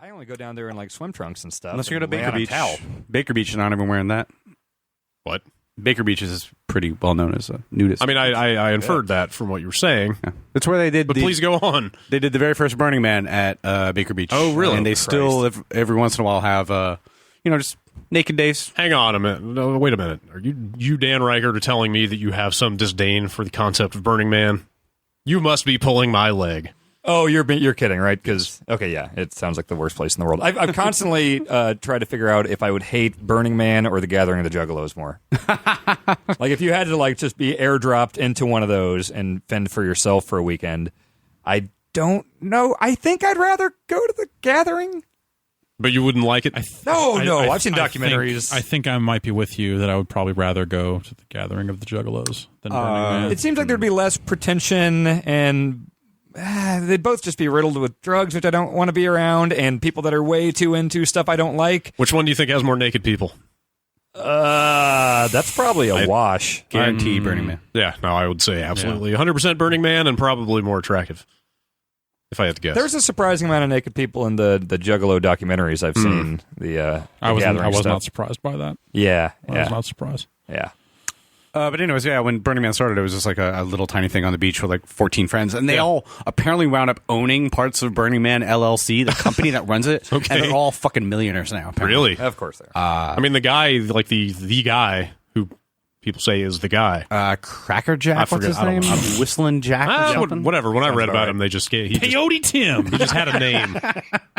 I only go down there in like swim trunks and stuff. Unless you're going to lay Baker on a Beach. towel. Baker Beach is not even wearing that. What? Baker Beach is pretty well known as a nudist. I mean, I inferred that from what you were saying. Yeah. That's where they did. But please go on. They did the very first Burning Man at Baker Beach. Oh, really? And they still, every once in a while, have just naked days. Hang on a minute. No, wait a minute. Are you Dan Reichert, are telling me that you have some disdain for the concept of Burning Man? You must be pulling my leg. Oh, you're kidding, right? Because it sounds like the worst place in the world. I've constantly tried to figure out if I would hate Burning Man or the Gathering of the Juggalos more. Like if you had to just be airdropped into one of those and fend for yourself for a weekend, I don't know. I think I'd rather go to the Gathering. But you wouldn't like it? No. I've seen documentaries. I think I might be with you that I would probably rather go to the Gathering of the Juggalos than Burning Man. It seems like there'd be less pretension and they'd both just be riddled with drugs, which I don't want to be around, and people that are way too into stuff I don't like. Which one do you think has more naked people? That's probably a wash. Guarantee Burning Man. Yeah, no, I would say absolutely. 100% Burning Man and probably more attractive, if I had to guess. There's a surprising amount of naked people in the Juggalo documentaries I've seen. I was stuff. not surprised by that. Yeah. I was not surprised. Yeah. But anyways, when Burning Man started, it was just like a little tiny thing on the beach with like 14 friends. And they all apparently wound up owning parts of Burning Man LLC, the company that runs it. Okay. And they're all fucking millionaires now, apparently. Really? Of course they are. I mean, the guy, like the guy who people say is the guy. Cracker Jack, what's his name? Whistling Jack or something? Whatever. When I read about right. him, they just gave... Peyote Tim! He just had a name.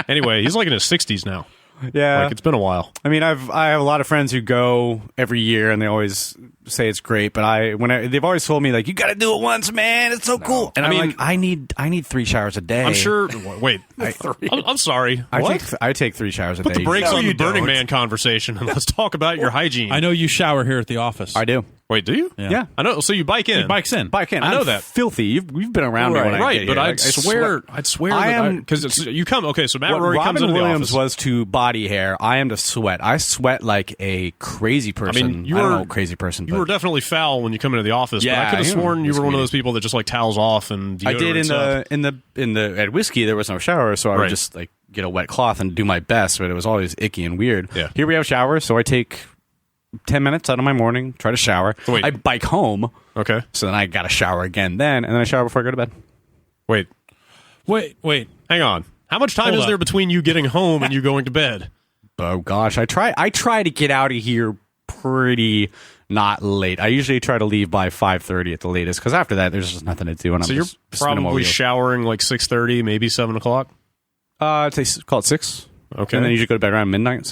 Anyway, he's like in his 60s now. Yeah. Like, it's been a while. I mean, I have a lot of friends who go every year, and they always say it's great. But they've always told me, like, you got to do it once, man. It's so cool. And I need 3 showers a day. I'm sure... Wait. I'm sorry. I take 3 showers a day. Put the brakes on the Burning don't. Man conversation, and let's talk about your hygiene. I know you shower here at the office. I do. Wait, do you? Yeah. I know. So you bike in. He bikes in. Bike in. I know I'm that. Filthy. You've been around me when I Right, get but here. I'd swear I that am because you come. Okay, so Matt what Rory comes Robin into the Williams office. was to body hair. I am to sweat. I sweat like a crazy person. I mean, don't know crazy person. You were definitely foul when you come into the office. Yeah, but I could have I sworn you was were one of comedian. those people that just like towels off and I did deodorants up. at Whiskey. There was no shower, so I would Right. just like get a wet cloth and do my best. But it was always icky and weird. Yeah. Here we have showers, so I take 10 minutes out of my morning, try to shower. Wait. I bike home, Okay. so then I got to shower again, and then I shower before I go to bed. Wait. Wait. Hang on. How much time Hold is up. there between you getting home and you going to bed? Oh gosh, I try to get out of here pretty not late. I usually try to leave by 5:30 at the latest, because after that there's just nothing to do. And So I'm you're just spinning my probably wheels. showering like 6:30, maybe 7 o'clock. I'd say call it 6. Okay. And then you usually go to bed around midnight.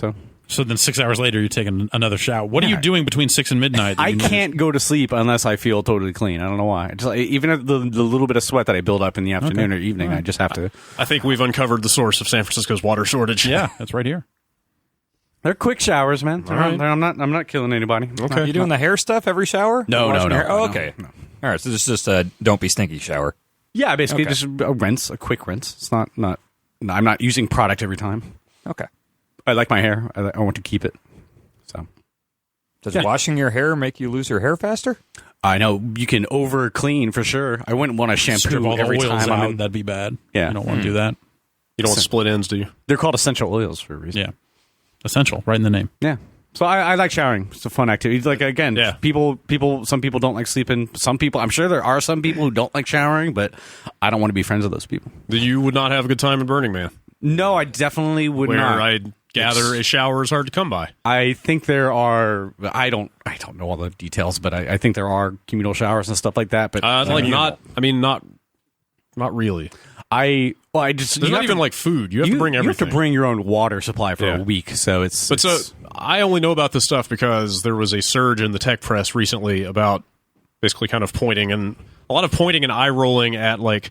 So then 6 hours later, you're taking another shower. What are you doing between 6 and midnight? I can't go to sleep unless I feel totally clean. I don't know why. Just, even the little bit of sweat that I build up in the afternoon or evening, I just have to. I think we've uncovered the source of San Francisco's water shortage. Yeah, that's right here. They're quick showers, man. right. I'm not killing anybody. Okay. You doing the hair stuff every shower? No, Washing no, your hair? no, Oh, no, okay. no. All right, so this is just a don't be stinky shower. Yeah, basically Okay. just a rinse, a quick rinse. It's not. I'm not using product every time. Okay. I like my hair. I want to keep it. So Does washing your hair make you lose your hair faster? I know you can over clean for sure. I wouldn't want to Strip shampoo all the every oils time out. I'm in. That'd be bad. Yeah. You don't want to do that. You don't want split ends, do you? They're called essential oils for a reason. Yeah. Essential, right in the name. Yeah. So I like showering. It's a fun activity. Like again, Yeah. some people don't like sleeping. Some people, I'm sure there are some people who don't like showering, but I don't want to be friends with those people. You would not have a good time in Burning Man, No, I definitely would where not. I gather a shower is hard to come by. I think there are. I don't know all the details, but I think there are communal showers and stuff like that. But Not really. I There's you not have even to- like food. You have to bring You everything. have to bring your own water supply for Yeah. a week, so it's. But so I only know about this stuff because there was a surge in the tech press recently about basically kind of pointing and eye rolling at like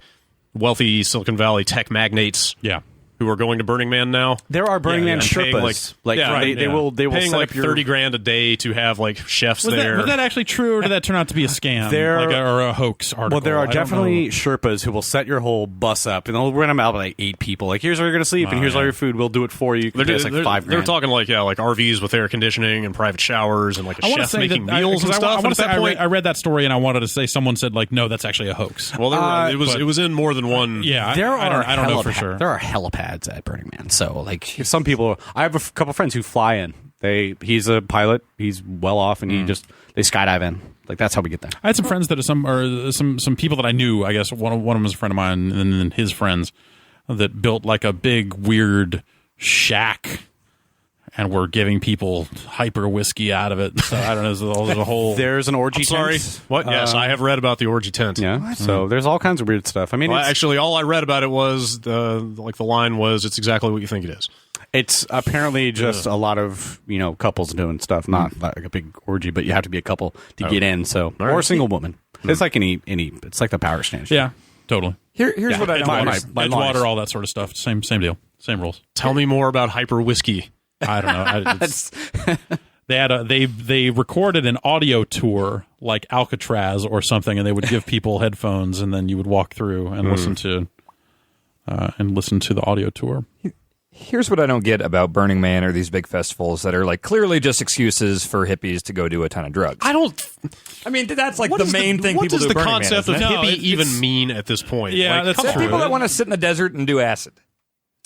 wealthy Silicon Valley tech magnates. Yeah. Who are going to Burning Man now? there are Burning Man and paying, Sherpas. They will paying set like up your $30,000 a day to have like chefs Was there. that actually true, or did that turn out to be a scam? Or a hoax article? Well, there I are don't definitely know. Sherpas who will set your whole bus up, and they'll rent them out with like 8 people. Like, here's where you're going to sleep, and here's all your food. We'll do it for you. You can pay us like $5,000. They're talking like RVs with air conditioning and private showers and like a I want to chef say making that, meals and I stuff. want to say at that point, I read that story and I wanted to say someone said like, no, that's actually a hoax. well, it was in more than one. Yeah, There I are don't know for sure. There are helipads helipads at Burning Man. So like some people, I have a couple friends who fly in. He's a pilot. He's well off, and they skydive in. Like that's how we get there. I had some friends that are some people that I knew. I guess one of them was a friend of mine, and then his friends that built like a big weird shack, and were giving people hyper whiskey out of it. So I don't know. There's a whole. There's an orgy. Sorry, tent. what? Yes, I have read about the orgy tent. Yeah. So there's all kinds of weird stuff. I mean, actually, all I read about it was the line was, "It's exactly what you think it is." It's apparently just a lot of couples doing stuff, not like a big orgy, but you have to be a couple to get in. So or a single woman. It's like any. It's like the power station. Yeah, totally. Here's what I don't understand. Edgewater, all that sort of stuff. Same deal. Same rules. Tell me more about hyper whiskey. I don't know. They recorded an audio tour like Alcatraz or something, and they would give people headphones, and then you would walk through and listen to the audio tour. Here's what I don't get about Burning Man or these big festivals that are like clearly just excuses for hippies to go do a ton of drugs. I mean, that's like the main thing people do at Burning Man. What does the concept of hippie even mean at this point? Yeah, like, that's people that want to sit in the desert and do acid.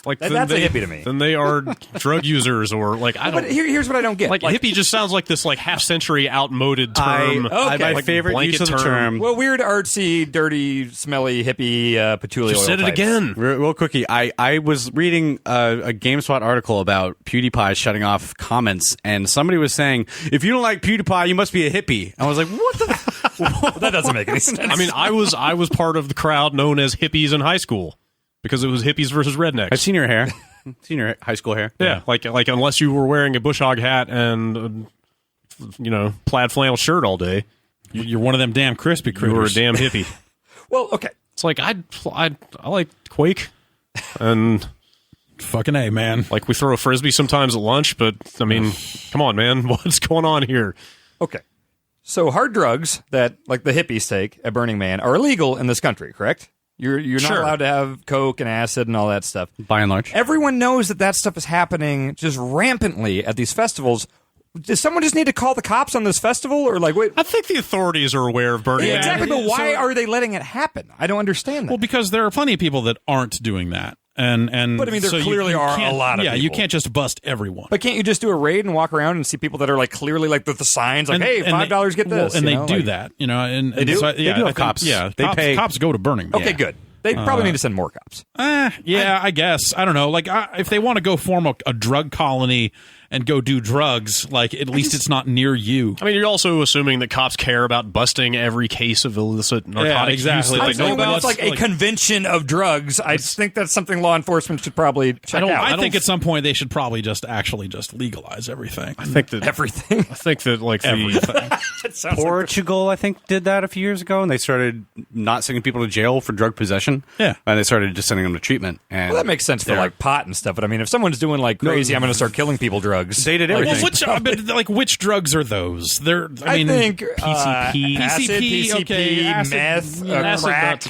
Like that's a hippie to me. Then they are drug users, or like I don't. But here's what I don't get. Like hippie just sounds like this like half-century outmoded term. My favorite use of the term. Well, weird, artsy, dirty, smelly, hippie, patchouli Just oil said it types. again. Real quickie, I was reading a GameSpot article about PewDiePie shutting off comments, and somebody was saying, if you don't like PewDiePie, you must be a hippie. I was like, what the? That doesn't make any sense. I mean, I was part of the crowd known as hippies in high school because it was hippies versus rednecks. I've seen your hair. Seen your high school hair. Yeah, like unless you were wearing a bush hog hat and plaid flannel shirt all day, You're one of them damn crispy critters. you were a damn hippie. Well, okay. It's like I like Quake, and Fucking A, man. like we throw a frisbee sometimes at lunch, but I mean, come on, man, what's going on here? Okay. So hard drugs that like the hippies take at Burning Man are illegal in this country, correct? You're not Sure. allowed to have coke and acid and all that stuff. By and large. Everyone knows that stuff is happening just rampantly at these festivals. Does someone just need to call the cops on this festival, or like wait? I think the authorities are aware of Burning Man. Exactly, but why are they letting it happen? I don't understand that. Well, because there are plenty of people that aren't doing that. And But, I mean, there so clearly are a can't- lot of Yeah, you people. can't just bust everyone. But can't you just do a raid and walk around and see people that are like clearly like the signs like, hey, $5 get this? And they know, do like- that, and They do? So, They yeah, do have I think- cops. Yeah, They pay- cops go to Burning Man. Okay, good. They probably need to send more cops. I guess. I don't know. Like, if they want to go form a drug colony and go do drugs, like, at least it's not near you. I mean, you're also assuming that cops care about busting every case of illicit narcotic exactly. use that Like, they know When about. it's like a convention of drugs, I think that's something law enforcement should probably check out. I think at some point they should probably just legalize everything. I think that everything. I think that like the It sounds like Portugal, I think, did that a few years ago, and they started not sending people to jail for drug possession. Yeah. And they started just sending them to treatment. And well, that makes sense for like pot and stuff. But I mean, if someone's doing like crazy, I'm going to start killing people drugs. They did Like, everything. Well, which drugs are those? I think PCP, acid, PCP, okay, acid, meth, acid, crack.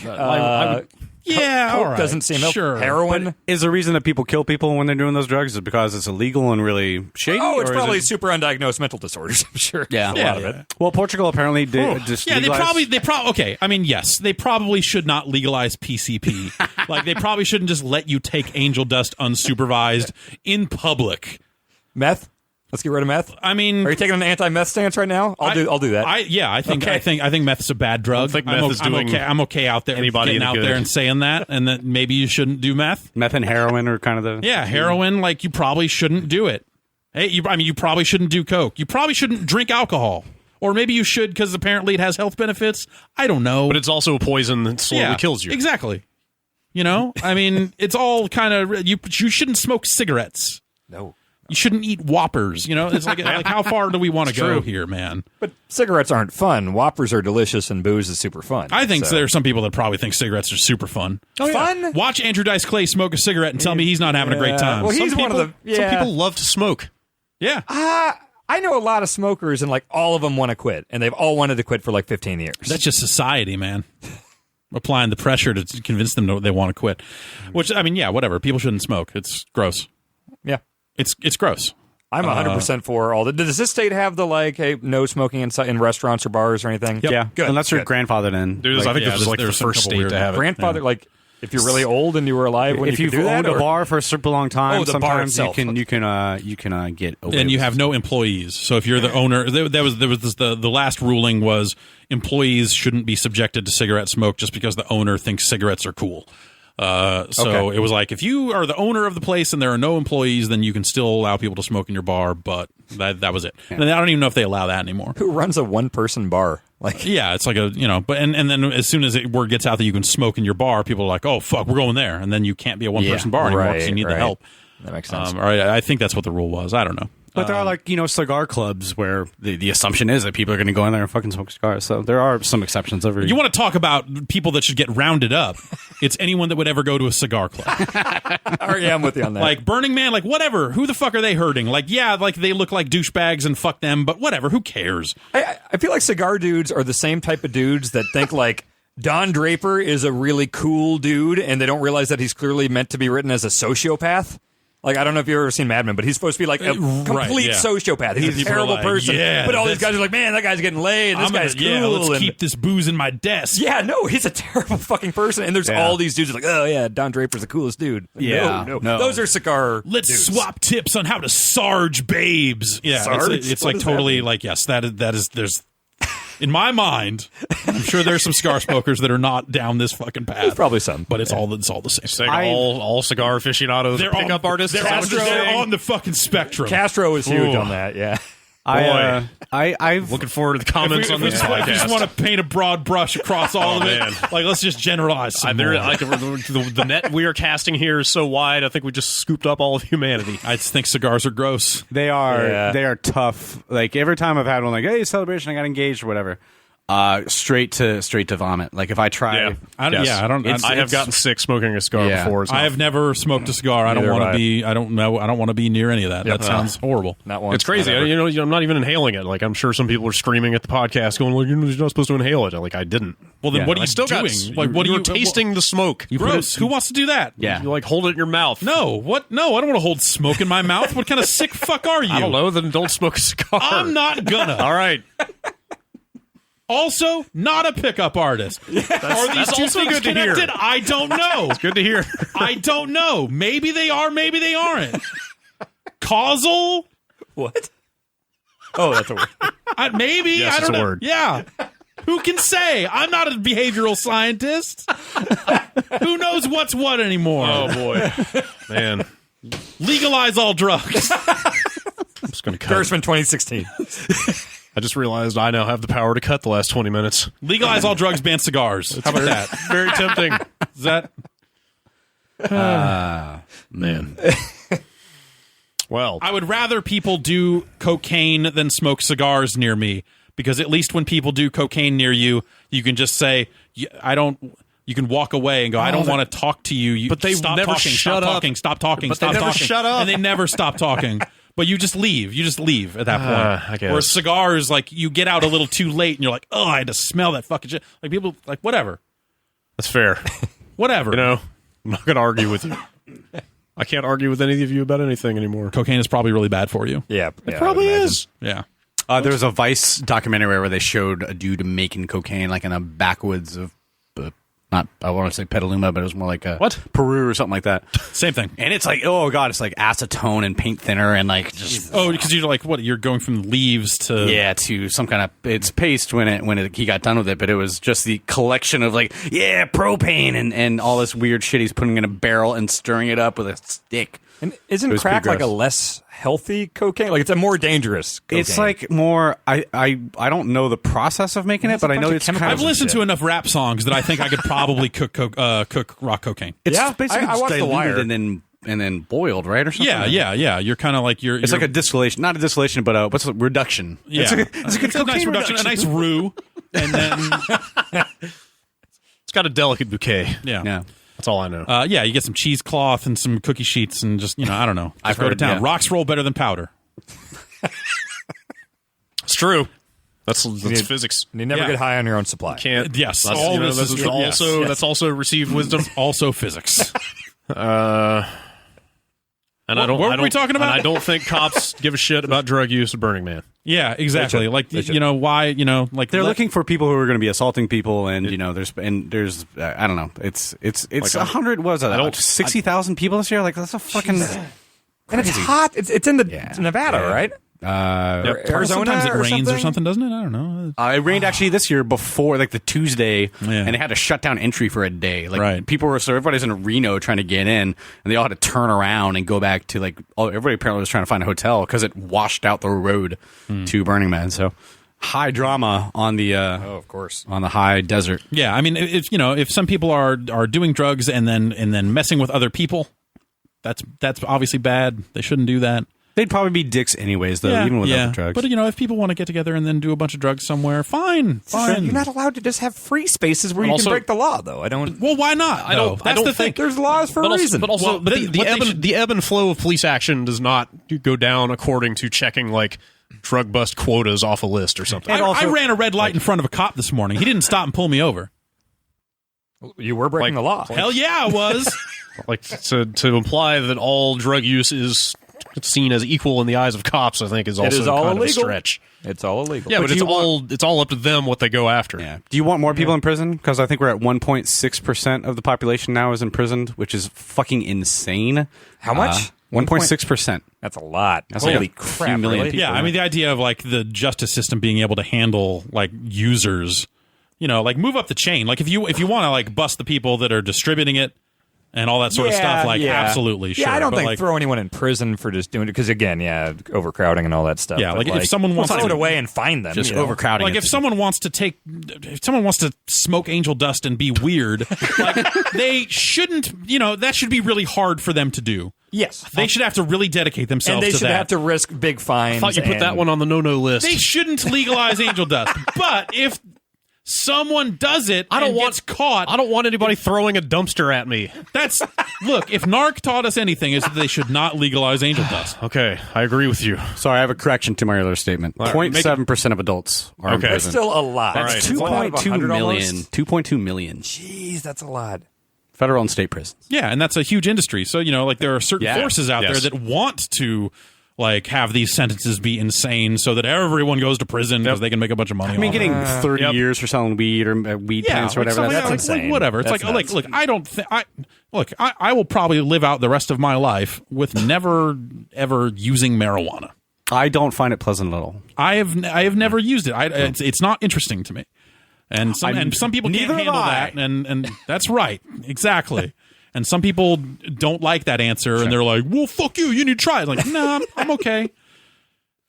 yeah, Coke all right, doesn't seem sure. heroin. Is the reason that people kill people when they're doing those drugs is because it's illegal and really shady? Oh, it's or is probably it- super undiagnosed mental disorders. I'm sure. Yeah. a Yeah, lot of yeah. it. Well, Portugal apparently did just Yeah, legalize- they probably okay. I mean, yes, they probably should not legalize PCP. Like, they probably shouldn't just let you take angel dust unsupervised in public. Meth. Let's get rid of meth. I mean, Are you taking an anti-meth stance right now? I'll do that. I think Okay. I think meth's a bad drug. think meth is doing I'm okay out there anybody getting any out good. there and saying that, and that maybe you shouldn't do meth. meth and heroin are kind of the Yeah, heroin, like, you probably shouldn't do it. Hey, you probably shouldn't do coke. You probably shouldn't drink alcohol. Or maybe you should because apparently it has health benefits. I don't know. but it's also a poison that slowly kills you. Exactly. I mean, it's all kind of you shouldn't smoke cigarettes. no. You shouldn't eat Whoppers. It's like how far do we want to go here, man? But cigarettes aren't fun. Whoppers are delicious, and booze is super fun. I think so. there are some people that probably think cigarettes are super fun. Fun? Watch Andrew Dice Clay smoke a cigarette and tell me he's not having a great time. Well, he's Some one of people- the. Some Yeah. people love to smoke. yeah. I know a lot of smokers, and like all of them want to quit, and they've all wanted to quit for like 15 years. That's just society, man. Applying the pressure to convince them they want to quit. Which, I mean, yeah, whatever. People shouldn't smoke. It's gross. yeah. It's gross. I'm 100% for all. Does this state have the like, hey, no smoking in restaurants or bars or anything? Yeah, Good. unless you're Good. grandfathered in. Dude, I think this is like the there's some first couple state weird- to have it. Grandfather, like, If you're really old and you were alive when if you you've could do that, owned a or- bar for a super long time, the bar sometimes you itself. can get away And you with have no employees. So if you're the owner, there was the last ruling was employees shouldn't be subjected to cigarette smoke just because the owner thinks cigarettes are cool. So it was like, if you are the owner of the place and there are no employees, then you can still allow people to smoke in your bar, but that was it. And I don't even know if they allow that anymore. who runs a one-person bar? Like, Yeah, it's like but and then as soon as word gets out that you can smoke in your bar, people are like, oh, fuck, we're going there. And then you can't be a one-person bar anymore because you need the help. That makes sense. Or I think that's what the rule was. I don't know. But there are like, cigar clubs where the assumption is that people are going to go in there and fucking smoke cigars. So there are some exceptions every. You want to talk about people that should get rounded up? It's anyone that would ever go to a cigar club. All right, yeah, I'm with you on that. Like Burning Man, like whatever. Who the fuck are they hurting? Like, yeah, like they look like douchebags and fuck them, but whatever. Who cares? I feel like cigar dudes are the same type of dudes that think like Don Draper is a really cool dude, and they don't realize that he's clearly meant to be written as a sociopath. Like, I don't know if you've ever seen Mad Men, but he's supposed to be like a complete sociopath. He's a People are terrible like, person. yeah, but all these guys are like, man, that guy's getting laid. This guy's cool. Yeah, let's and- keep this booze in my desk. Yeah, no, he's a terrible fucking person. And there's all these dudes like, oh, yeah, Don Draper's the coolest dude. Like, Yeah, no. no. Those are cigar Let's dudes. swap tips on how to sarge babes. Yeah, Sarge? it's What like does that totally mean? like, yes, that is there's in my mind, I'm sure there's some cigar smokers that are not down this fucking path. There's probably some. But it's all the same. Saying all cigar aficionados, They're pickup artists. They're, is that on, what you're they're saying? on the fucking spectrum. Castro is huge Ooh. on that, yeah. I've Looking forward to the comments If on we this just, if we just podcast. want to paint a broad brush across all of it, man. like let's just generalize some There, more. like, the net we are casting here is so wide. I think we just scooped up all of humanity. I just think cigars are gross. They are Yeah. they are tough. Like every time I've had one, like hey celebration, I got engaged or whatever. Straight to vomit. Like if I try, I don't. I have gotten sick smoking a cigar Yeah. before. It's I not- have never smoked a cigar. I don't Neither want have to I. be. I don't know. I don't want to be near any of that. That sounds horrible. Not once. It's crazy. not ever. I'm not even inhaling it. Like I'm sure some people are screaming at the podcast, going, "Well, you're not supposed to inhale it." Like I didn't. Well, then Yeah. what are I you still doing? got. Like, what are you're you tasting the smoke? You Gross. Who wants to do that? yeah. You like hold it in your mouth. No. What? No. I don't want to hold smoke in my mouth. What kind of sick fuck are you? I don't know. Then don't smoke a cigar. I'm not gonna. All right. Also, not a pickup artist. Are these that's two also things good to hear. connected? I don't know. Good to hear. I don't know. Maybe they are. Maybe they aren't. Causal? What? Oh, that's a word. Maybe. Yes, I it's don't a know. word. Yeah. Who can say? I'm not a behavioral scientist. Who knows what's what anymore? Oh boy, man. Legalize all drugs. I'm just gonna cut. Gershman 2016. I just realized I now have the power to cut the last 20 minutes. Legalize all drugs, ban cigars. How about that? Very tempting. Is that? Man. Well, I would rather people do cocaine than smoke cigars near me, because at least when people do cocaine near you, you can just say, "I don't." You can walk away and go, "I don't want to talk to you." But they stop never talking, shut stop up. talking, stop talking, But stop they never talking, shut up. and they never stop talking. But you just leave. You just leave at that point. I guess. Whereas cigars, like you get out a little too late, and you're like, "Oh, I had to smell that fucking shit." Like people, like whatever, that's fair. whatever. You know, I'm not going to argue with you. I can't argue with any of you about anything anymore. Cocaine is probably really bad for you. Yeah. It probably is. Yeah. There was a Vice documentary where they showed a dude making cocaine like in a backwoods of not I want to say Petaluma, but it was more like Peru or something like that. Same thing. And it's like, oh god, it's like acetone and paint thinner and like just Oh, because you're like, what? You're going from leaves to to some kind of it's paste when he got done with it, but it was just the collection of like propane and all this weird shit he's putting in a barrel and stirring it up with a stick. And It isn't was crack pretty like a gross. less healthy cocaine? Like it's a more dangerous cocaine. It's like more I don't know the process of making it, but I know it's kind of I've listened to enough rap songs that I think I could probably cook rock cocaine. it's Yeah, basically I watched The diluted Wire. and then boiled, right, or something. Yeah. You're kind of like It's like a distillation, not a distillation, but what's a reduction? yeah. It's a good It's a nice cocaine reduction, a nice roux, and then It's got a delicate bouquet. yeah. That's all I know. Yeah, you get some cheesecloth and some cookie sheets and just, I don't know. I've Just go to heard, town. yeah. Rocks roll better than powder. It's true. That's physics. You never Yeah. get high on your own supply. Can't. Yes, That's, all you know, this that's is true. also Yes. that's also received wisdom. Also physics. And I don't. What were I don't, we talking about? And I don't think cops give a shit about drug use at Burning Man. Yeah, exactly. Like, why, like They're looking for people who are going to be assaulting people, and there's I don't know. It's Like, 100. What was it? 60,000 people this year. Like that's a fucking. And it's hot. It's in Nevada, right? Arizona. Sometimes it or rains or something, doesn't it? I don't know. It rained actually this year before like the Tuesday, Yeah. and they had to shut down entry for a day. Like Right. so everybody's in Reno trying to get in, and they all had to turn around and go back to everybody apparently was trying to find a hotel because it washed out the road to Burning Man. So high drama on the of course, on the high desert. Yeah, I mean, if some people are doing drugs and then messing with other people, that's obviously bad. They shouldn't do that. They'd probably be dicks anyways, though, even without the drugs. But if people want to get together and then do a bunch of drugs somewhere, fine. You're not allowed to just have free spaces where you also- can break the law, though. I don't. Well, why not? I don't- That's I don't the thing. think- There's laws for a reason. But also, the ebb and flow of police action does not go down according to checking like drug bust quotas off a list or something. I ran a red light in front of a cop this morning. He didn't stop and pull me over. You were breaking the law. Hell yeah, I was. Like to imply that all drug use is seen as equal in the eyes of cops, I think is also all kind of a illegal. stretch. It's all illegal. Yeah, but it's all up to them what they go after. Yeah. Do you want more people in prison? Because I think we're at 1.6% of the population now is imprisoned, which is fucking insane. How much? 1.6%. That's a lot. That's Holy like a crap! few million really? people. Yeah, I mean the idea of like the justice system being able to handle like users, like move up the chain. Like if you want to like bust the people that are distributing it and all that sort of stuff, like absolutely, sure. Yeah, I don't But, think like, throw anyone in prison for just doing it because again, overcrowding and all that stuff. Yeah, But, like, if someone wants throw to- it away and find them, Just overcrowding. like if someone wants to smoke angel dust and be weird, like they shouldn't. That should be really hard for them to do. Yes, They should have to really dedicate themselves and they to should that. have to risk big fines. I thought you put and- that one on the no list. They shouldn't legalize angel dust. But if someone does it and gets caught, I don't want anybody throwing a dumpster at me. Look, if NARC taught us anything, is that they should not legalize angel dust. Okay, I agree with you. Sorry, I have a correction to my earlier statement. right, 0.7% of adults are in Okay. That's prison. still a lot. All right. It's a lot of 2.2 100 million. almost. 2.2 million. Jeez, that's a lot. Federal and state prisons. Yeah, and that's a huge industry. So, like there are certain Yeah. forces out Yes. there that want to like have these sentences be insane so that everyone goes to prison because they can make a bunch of money. I mean, off it. getting 30 Yep. years for selling weed or weed plants or like whatever. something That's like, insane. whatever. It's That's like, nuts. look, I don't think I will probably live out the rest of my life with never ever using marijuana. I don't find it pleasant at all. I have never used it. It's not interesting to me. And some people can't neither have handle I. that, and that's right, exactly. And some people don't like that answer, and they're like, "Well, fuck you. You need to try it." Like, no, I'm okay.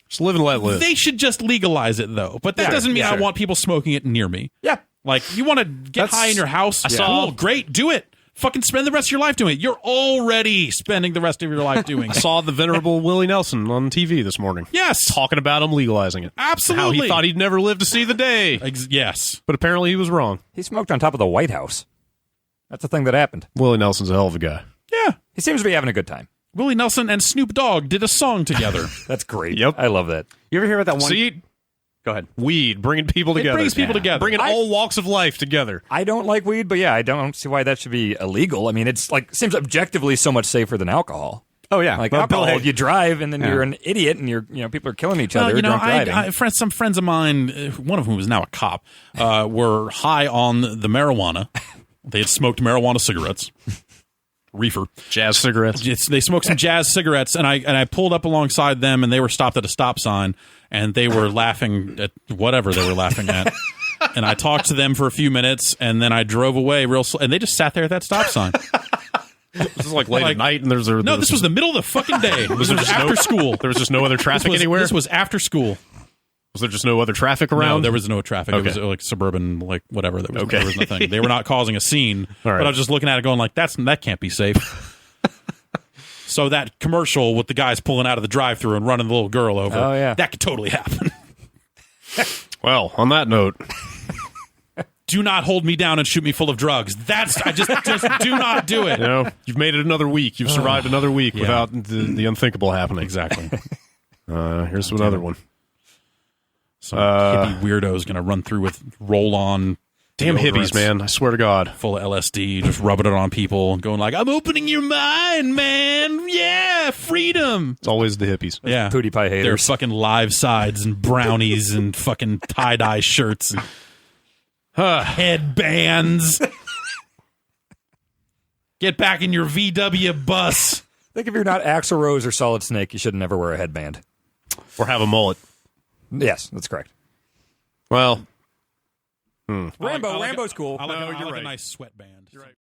Just live and let live. They should just legalize it, though. But that doesn't mean I want people smoking it near me. Yeah. Like, you want to get high in your house? saw- Cool, great, do it. Fucking spend the rest of your life doing it. You're already spending the rest of your life doing I it. saw the venerable Willie Nelson on TV this morning. Yes. Talking about him legalizing it. Absolutely. How he thought he'd never live to see the day. Yes. But apparently he was wrong. He smoked on top of the White House. That's the thing that happened. Willie Nelson's a hell of a guy. Yeah. He seems to be having a good time. Willie Nelson and Snoop Dogg did a song together. That's great. Yep. I love that. You ever hear about that one? See, Go ahead. weed, bringing people together. brings people together. Bringing all walks of life together. I don't like weed, but yeah, I don't see why that should be illegal. I mean, it's like seems objectively so much safer than alcohol. Oh, yeah. Like Well, alcohol, Bill Hay- you drive and then Yeah. you're an idiot, and people are killing each other Well, drunk driving. some friends of mine, one of whom is now a cop, were high on the marijuana. They had smoked marijuana cigarettes. Reefer. Jazz cigarettes. They smoked some jazz cigarettes, and I pulled up alongside them, and they were stopped at a stop sign, and they were laughing at whatever they were laughing at. And I talked to them for a few minutes, and then I drove away real slow, and they just sat there at that stop sign. This is like late Like- at night, and there's No, this was the middle of the fucking day. This was after school. There was just no other traffic anywhere. This was after school. Was there just no other traffic around? No, there was no traffic. Okay. It was like suburban, like whatever. There Okay. was nothing. They were not causing a scene. All right. But I was just looking at it, going like, that can't be safe. So that commercial with the guys pulling out of the drive-through and running the little girl over. Oh, yeah. That could totally happen. Well, on that note, Do not hold me down and shoot me full of drugs. I just do not do it. you've made it another week. You've survived another week without the unthinkable happening. Exactly. Here's another one. Some hippie weirdo is going to run through with roll-on Damn hippies, deodorants man. I swear to God. full of LSD, just rubbing it on people and going like, I'm opening your mind, man. Yeah, freedom. It's always the hippies. Yeah. Pootie pie haters. There's fucking live sides and brownies and fucking tie-dye shirts and headbands. Get back in your VW bus. I think if you're not Axl Rose or Solid Snake, you should never wear a headband. Or have a mullet. Yes, that's correct. Well, Rambo's cool. I like, No, I you're like right. a nice sweatband. You're right.